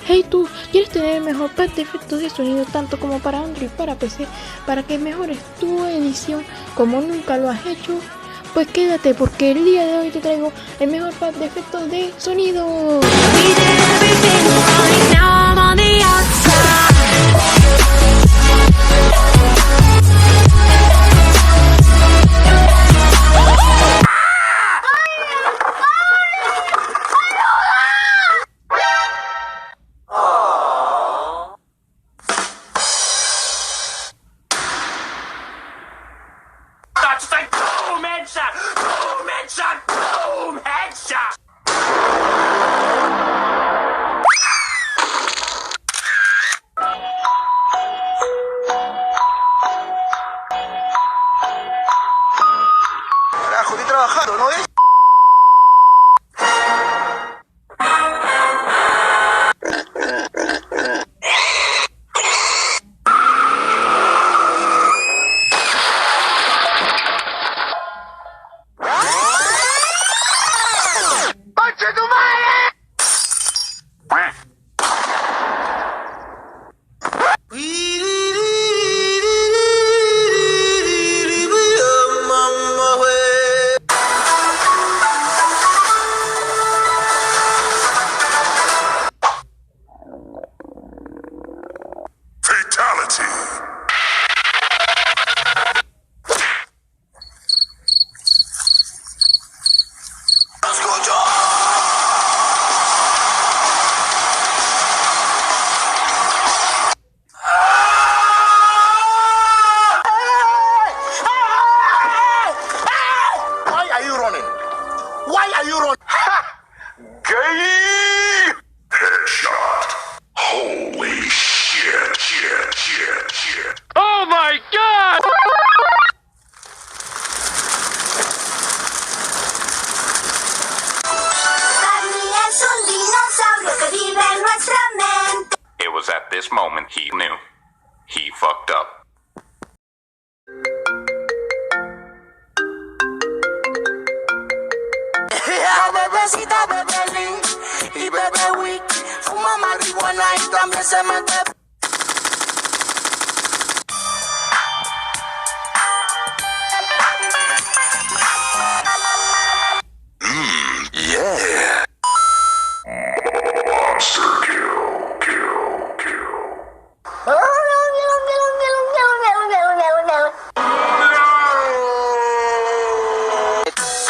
Hey tú, ¿quieres tener el mejor pack de efectos de sonido tanto como para Android y para PC para que mejores tu edición como nunca lo has hecho? Pues quédate porque el día de hoy te traigo el mejor pack de efectos de sonido. Just like boom, headshot, boom, headshot, boom, headshot. Carajo, estoy trabajando, ¿no es? Why are you running? Gay! Headshot. Holy shit. Oh my God! It was at this moment he knew. He fucked up. Bebecita, bebé Link y bebé Wick fuma marihuana y también se mete. Yeah. Monster kill.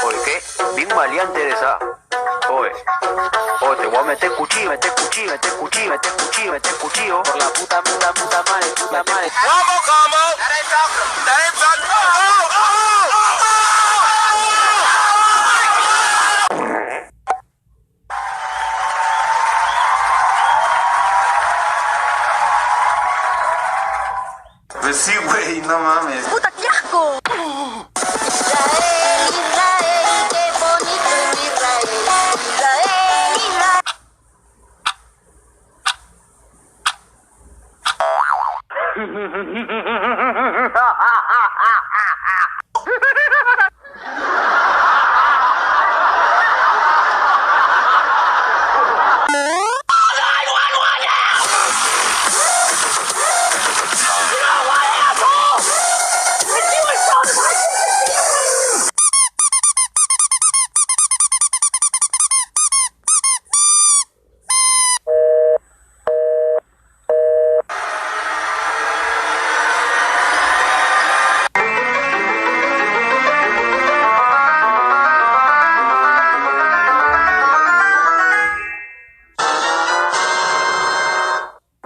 Oye, ¿qué? Bien maleante eres, ¿ah? Oye, te voy a meter cuchillo. Por la puta madre. Vamos, como. Pues sí, güey, no mames. ¡Puta, qué asco! Israel, qué bonito es Israel.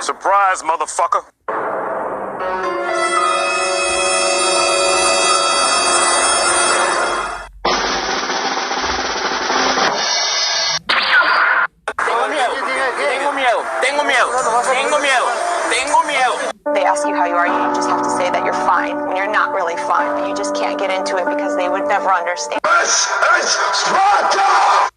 Surprise, motherfucker. Tengo miedo. They ask you how you are, you just have to say that you're fine when you're not really fine, but you just can't get into it because they would never understand. This is Sparta!